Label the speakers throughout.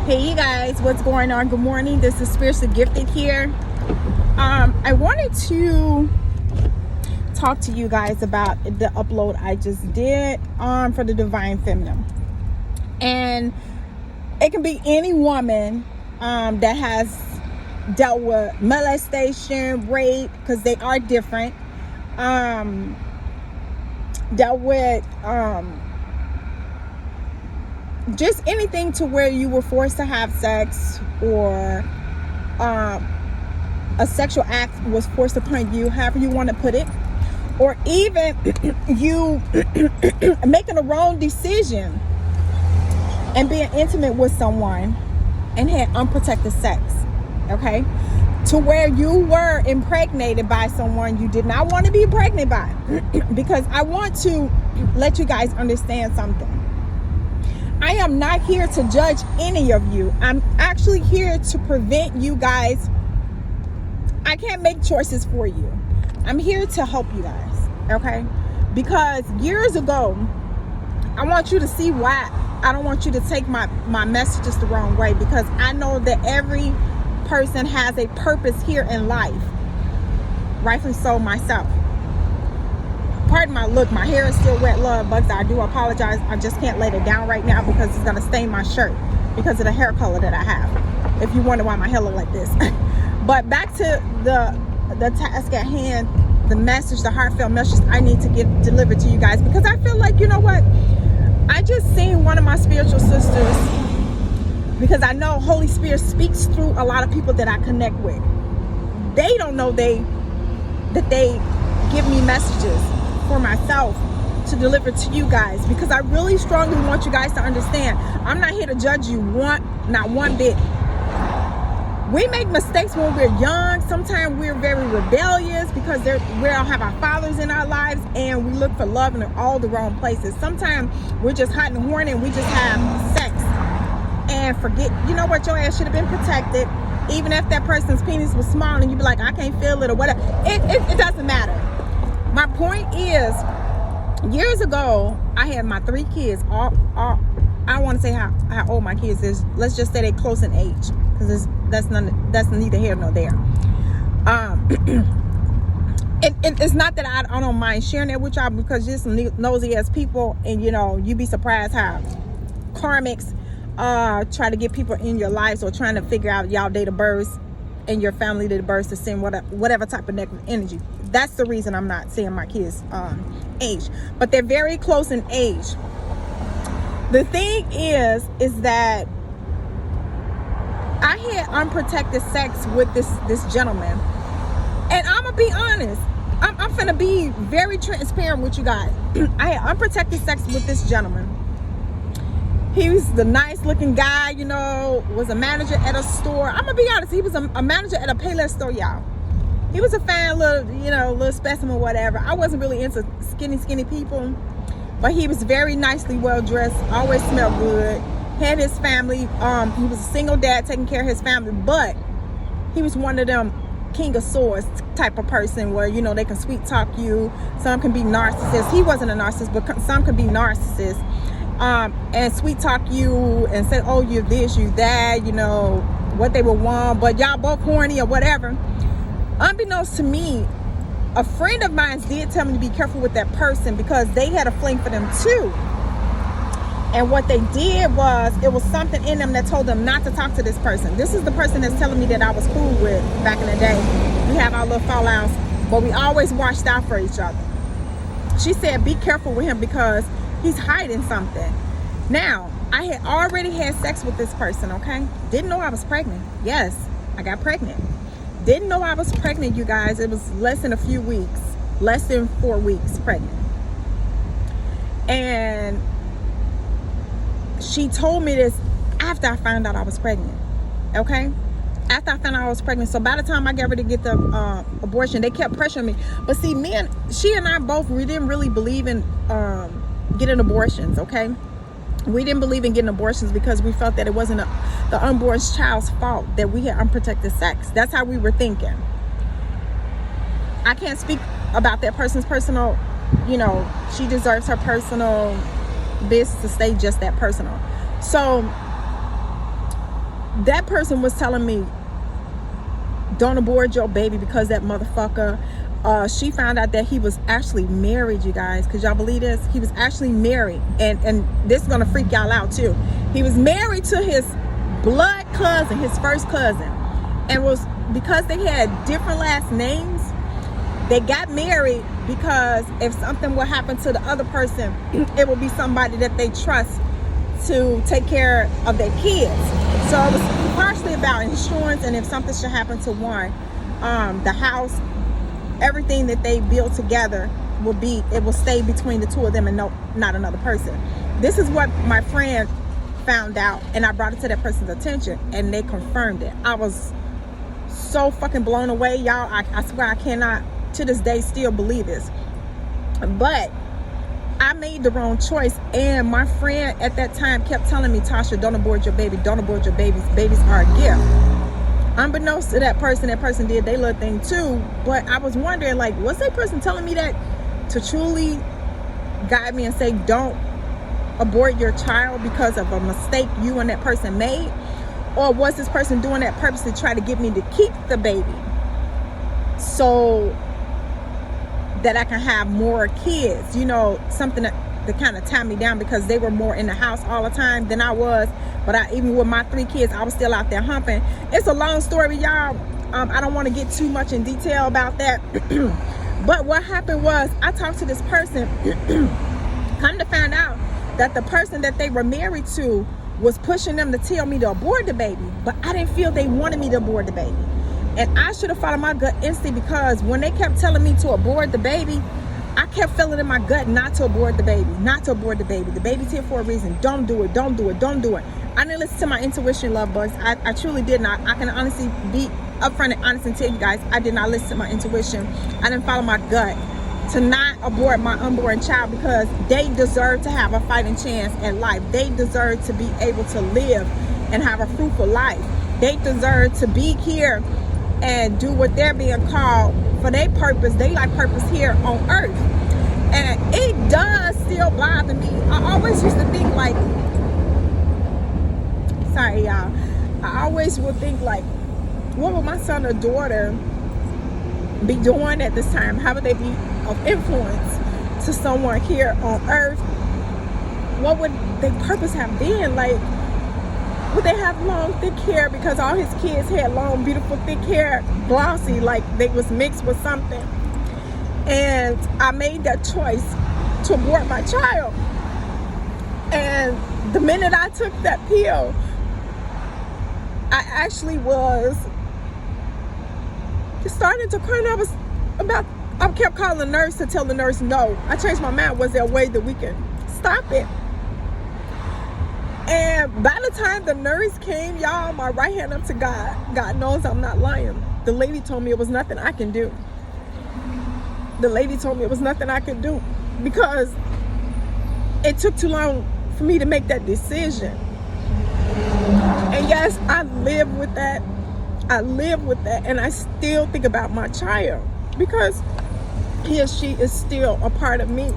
Speaker 1: Hey you guys, what's going on? Good morning. This is Spiritually Gifted here. I wanted to talk to you guys about the upload I just did for the Divine Feminine. And it can be any woman that has dealt with molestation, rape, because they are different. Dealt with just anything to where you were forced to have sex, or a sexual act was forced upon you, however you want to put it, or even you making a wrong decision and being intimate with someone and had unprotected sex, okay, to where you were impregnated by someone you did not want to be pregnant by. Because I want to let you guys understand something. I am not here to judge any of you. I'm actually here to prevent you guys. I can't make choices for you. I'm here to help you guys, okay? Because years ago, I want you to see why I don't want you to take my messages the wrong way, because I know that every person has a purpose here in life. Rightfully so myself. Pardon my look, my hair is still wet, love bugs. I do apologize. I just can't let it down right now because it's gonna stain my shirt because of the hair color that I have. If you wonder why my hair look like this. But back to the task at hand, the message, the heartfelt message I need to get delivered to you guys, because I feel like, you know what? I just seen one of my spiritual sisters, because I know Holy Spirit speaks through a lot of people that I connect with. They don't know that they give me messages for myself to deliver to you guys, because I really strongly want you guys to understand, I'm not here to judge you not one bit. We make mistakes when we're young. Sometimes we're very rebellious because we don't have our fathers in our lives, and we look for love in all the wrong places. Sometimes we're just hot and horny and we just have sex and forget, you know what, your ass should have been protected. Even if that person's penis was small and you be like, I can't feel it or whatever. It doesn't matter. My point is, years ago, I had my 3 kids. I don't want to say how old my kids is. Let's just say they're close in age, because that's neither here nor there. It's not that I don't mind sharing that with y'all, because just nosy as people, and you know, you'd be surprised how karmics try to get people in your lives, or trying to figure out y'all date of birth and your family date of birth to send whatever type of negative energy. That's the reason I'm not saying my kids' age, but they're very close in age. The thing is that I had unprotected sex with this gentleman, and I'm gonna be honest. I'm finna be very transparent with you guys. I had unprotected sex with this gentleman. He was the nice looking guy, you know, was a manager at a store. I'm gonna be honest, he was a manager at a Payless store, y'all. He was a fine little specimen, whatever. I wasn't really into skinny people, but he was very nicely well dressed, always smelled good, had his family. He was a single dad taking care of his family, but he was one of them king of swords type of person where, you know, they can sweet talk you. Some can be narcissists. He wasn't a narcissist, but some can be narcissists. And sweet talk you and say, oh, you're this, you that, you know, what they would want, but y'all both horny or whatever. Unbeknownst to me, a friend of mine did tell me to be careful with that person, because they had a fling for them too. And what they did was, it was something in them that told them not to talk to this person. This is the person that's telling me that I was cool with back in the day. We have our little fallouts, but we always watched out for each other. She said, be careful with him because he's hiding something. Now, I had already had sex with this person, okay? Didn't know I was pregnant. Yes, I got pregnant. Didn't know I was pregnant, you guys. It was less than a few weeks, less than 4 weeks pregnant. And she told me this after I found out I was pregnant, okay? After I found out I was pregnant. So by the time I got ready to get the abortion, they kept pressuring me. But see, she and I both, we didn't really believe in getting abortions, okay? We didn't believe in getting abortions because we felt that it wasn't the unborn child's fault that we had unprotected sex. That's how we were thinking. I can't speak about that person's personal, you know, she deserves her personal business to stay just that personal. So that person was telling me, don't abort your baby, because that motherfucker, she found out that he was actually married, you guys. Could y'all believe this? He was actually married. And this is gonna freak y'all out too. He was married to his blood cousin, his first cousin. And was, because they had different last names, they got married because if something would happen to the other person, it would be somebody that they trust to take care of their kids. So it was partially about insurance, and if something should happen to one, the house, everything that they build together it will stay between the two of them and not another person. This is what my friend found out, and I brought it to that person's attention, and they confirmed it. I was so fucking blown away, y'all. I swear I cannot to this day still believe this. But I made the wrong choice, and my friend at that time kept telling me, Tasha, don't abort your baby, don't abort your babies. Babies are a gift. Unbeknownst to that person did their little thing too. But I was wondering, like, was that person telling me that to truly guide me and say, don't abort your child because of a mistake you and that person made? Or was this person doing that purposely to try to get me to keep the baby so that I can have more kids? You know, something that kind of tie me down, because they were more in the house all the time than I was. But even with my 3 kids, I was still out there humping. It's a long story, y'all. I don't want to get too much in detail about that. But what happened was, I talked to this person. Come to find out that the person that they were married to was pushing them to tell me to abort the baby. But I didn't feel they wanted me to abort the baby. And I should have followed my gut instinct, because when they kept telling me to abort the baby, I kept feeling in my gut not to abort the baby, not to abort the baby. The baby's here for a reason. Don't do it, don't do it, don't do it. I didn't listen to my intuition, love bugs. I truly did not. I can honestly be upfront and honest and tell you guys, I did not listen to my intuition. I didn't follow my gut to not abort my unborn child, because they deserve to have a fighting chance at life. They deserve to be able to live and have a fruitful life. They deserve to be here and do what they're being called for their purpose, they like purpose here on earth. And it does still bother me. I always used to think like, sorry y'all, I always would think like, what would my son or daughter be doing at this time? How would they be of influence to someone here on earth? What would their purpose have been? Like, would they have long, thick hair? Because all his kids had long, beautiful, thick hair, glossy, like they was mixed with something. And I made that choice to abort my child. And the minute I took that pill, I actually was starting to cry. And I kept calling the nurse to tell the nurse no. I changed my mind. Was there a way that we can stop it? And by the time the nurse came, y'all, my right hand up to God. God knows I'm not lying. The lady told me it was nothing I can do. The lady told me it was nothing I could do, because it took too long for me to make that decision. And yes, I live with that. I live with that. And I still think about my child, because he or she is still a part of me.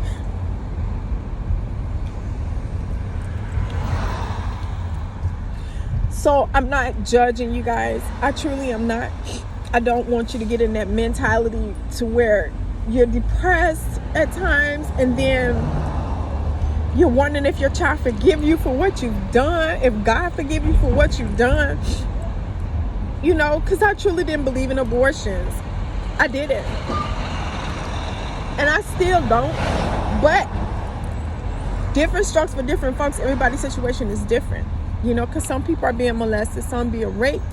Speaker 1: So I'm not judging you guys. I truly am not. I don't want you to get in that mentality to where you're depressed at times, and then you're wondering if your child forgive you for what you've done, if God forgive you for what you've done. You know, because I truly didn't believe in abortions. I didn't. And I still don't. But different strokes for different folks. Everybody's situation is different. You know, because some people are being molested, some being raped,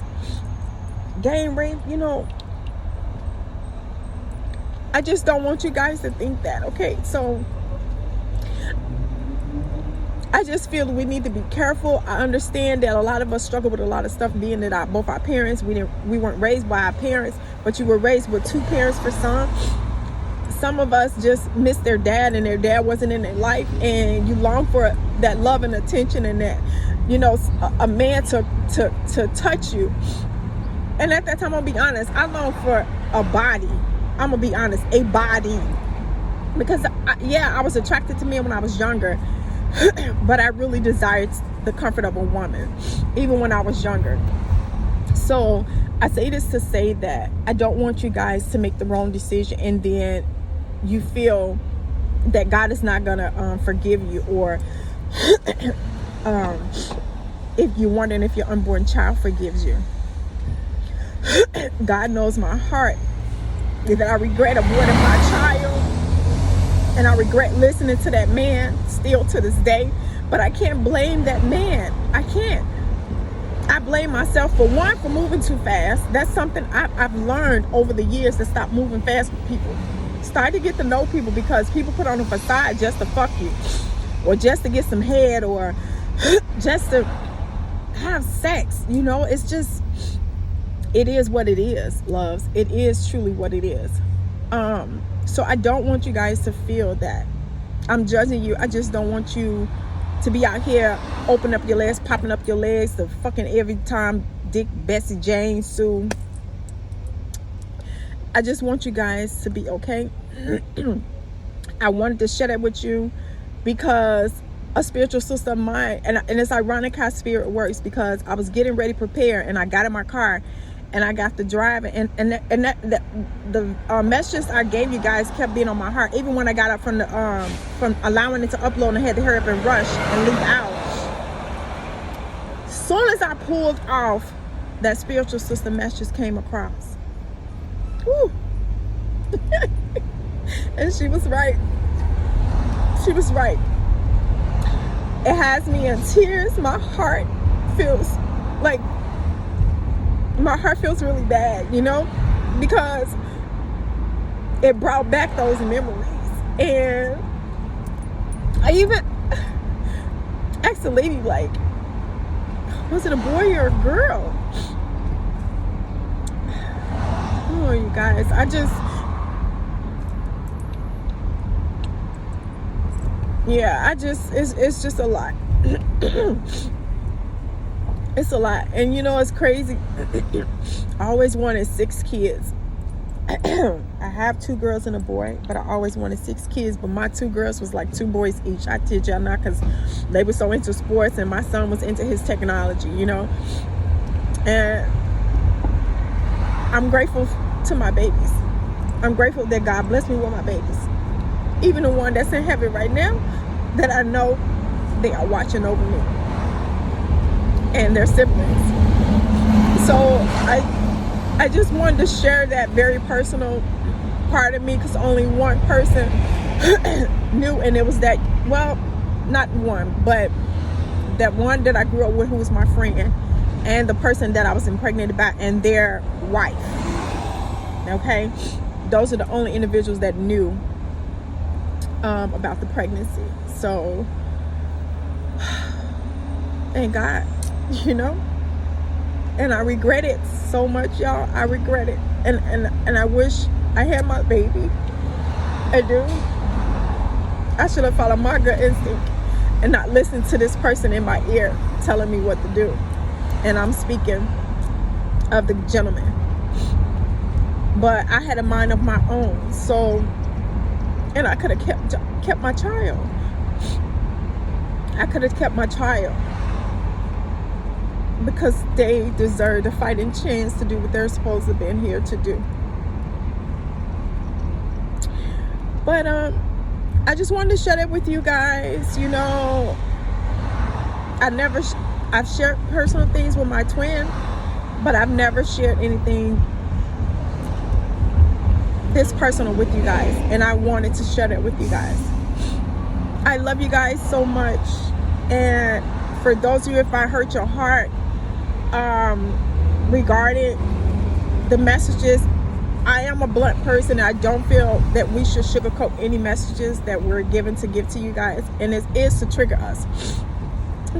Speaker 1: gang rape, you know. I just don't want you guys to think that, okay? So I just feel we need to be careful. I understand that a lot of us struggle with a lot of stuff, being that both our parents, we weren't raised by our parents, but you were raised with 2 parents for some. Some of us just missed their dad, and their dad wasn't in their life, and you long for that love and attention, and that, you know, a man to touch you. And at that time, I'll be honest, I longed for a body. I'm gonna be honest, a body, because I was attracted to men when I was younger, but I really desired the comfort of a woman, even when I was younger. So I say this to say that I don't want you guys to make the wrong decision and then you feel that God is not gonna forgive you, or if you're wondering if your unborn child forgives you. God knows my heart, that I regret aborting my child, and I regret listening to that man still to this day. But I can't blame that man. I can't. I blame myself for one, for moving too fast. That's something I've learned over the years, to stop moving fast with people. Start to get to know people, because people put on a facade just to fuck you, or just to get some head, or just to have sex. You know, it's just, it is what it is, loves. It is truly what it is. So I don't want you guys to feel that I'm judging you. I just don't want you to be out here open up your legs, popping up your legs to fucking every time Dick, Bessie, Jane, Sue. I just want you guys to be okay. I wanted to share that with you because a spiritual sister of mine, and it's ironic how spirit works, because I was getting ready to prepare and I got in my car and I got to driving, and the messages I gave you guys kept being on my heart, even when I got up from allowing it to upload, and I had to hurry up and rush and leave out. Soon as I pulled off, that spiritual sister message came across. Woo. And she was right. She was right. It has me in tears. My heart feels like, my heart feels really bad, you know, because it brought back those memories. And I even asked the lady, like, was it a boy or a girl? Oh, you guys, it's just a lot. It's a lot. And you know, it's crazy. I always wanted 6 kids. I have 2 girls and a boy, but I always wanted 6 kids. But my 2 girls was like 2 boys each. I kid y'all not, because they were so into sports and my son was into his technology, you know. And I'm grateful to my babies. I'm grateful that God blessed me with my babies. Even the one that's in heaven right now, that I know they are watching over me and their siblings. So I just wanted to share that very personal part of me, because only one person knew, and it was that, well, not one, but that one that I grew up with, who was my friend, and the person that I was impregnated by, and their wife. Okay, those are the only individuals that knew about the pregnancy. So thank God, you know. And I regret it so much, y'all. I regret it, and I wish I had my baby. I do. I should have followed my gut instinct and not listened to this person in my ear telling me what to do. And I'm speaking of the gentleman. But I had a mind of my own, so, and I could have kept my child. I could have kept my child, because they deserve a fighting chance to do what they're supposed to be here to do. But I just wanted to share it with you guys. You know, I've shared personal things with my twin, but I've never shared anything this personal with you guys, and I wanted to share that with you guys. I love you guys so much, and for those of you, if I hurt your heart regarding the messages, I am a blunt person. I don't feel that we should sugarcoat any messages that we're given to give to you guys, and it is to trigger us.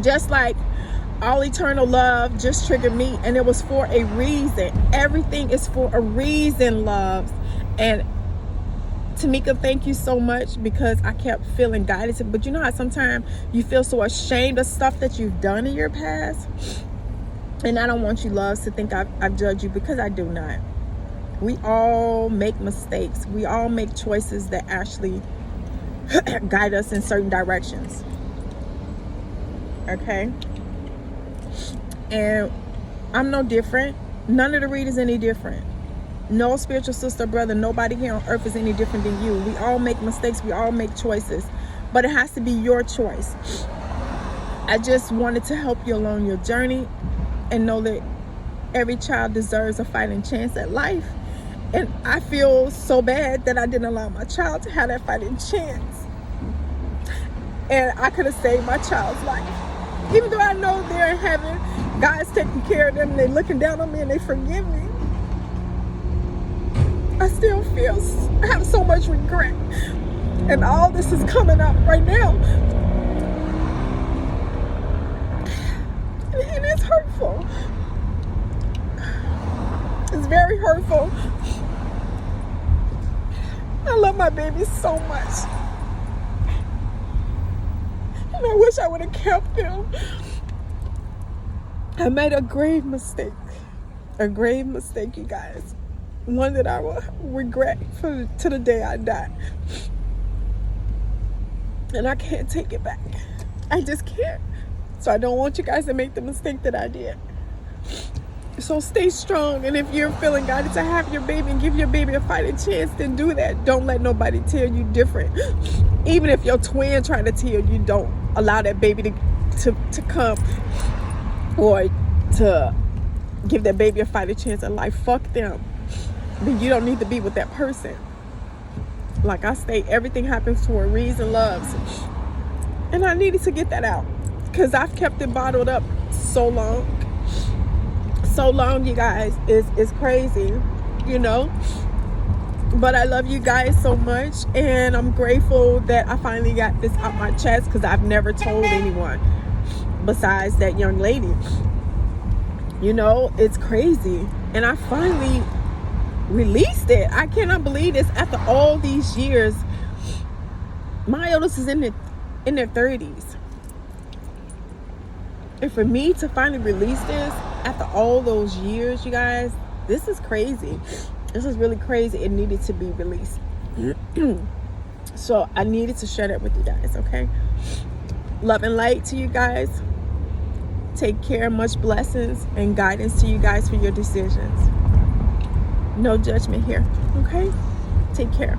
Speaker 1: Just like all eternal love just triggered me, and it was for a reason. Everything is for a reason, loves. And Tamika, thank you so much, because I kept feeling guided. But you know how sometimes you feel so ashamed of stuff that you've done in your past? And I don't want you, loves, to think I've judged you, because I do not. We all make mistakes. We all make choices that actually guide us in certain directions. Okay? And I'm no different. None of the readers any different. No spiritual sister, brother, nobody here on earth is any different than you. We all make mistakes. We all make choices. But it has to be your choice. I just wanted to help you along your journey and know that every child deserves a fighting chance at life. And I feel so bad that I didn't allow my child to have that fighting chance. And I could have saved my child's life. Even though I know they're in heaven, God's taking care of them, and they're looking down on me and they forgive me, I still I have so much regret. And all this is coming up right now. And it's hurtful. It's very hurtful. I love my baby so much. And I wish I would have kept them. I made a grave mistake. A grave mistake, you guys. One that I will regret to the day I die. And I can't take it back. I just can't. So I don't want you guys to make the mistake that I did. So stay strong. And if you're feeling guided to have your baby and give your baby a fighting chance, then do that. Don't let nobody tell you different. Even if your twin trying to tell you, don't allow that baby to come or to give that baby a fighting chance in life. Fuck them. Then you don't need to be with that person. Like I state, everything happens for a reason, loves. And I needed to get that out because I've kept it bottled up so long. So long, you guys. It's crazy, you know. But I love you guys so much, and I'm grateful that I finally got this out my chest because I've never told anyone besides that young lady. You know, it's crazy. And I finally released it. I cannot believe this. After all these years, my oldest is in their 30s. And for me to finally release this after all those years, you guys, this is crazy. This is really crazy. It needed to be released. So I needed to share that with you guys, okay? Love and light to you guys. Take care. Much blessings and guidance to you guys for your decisions. No judgment here, okay? Take care.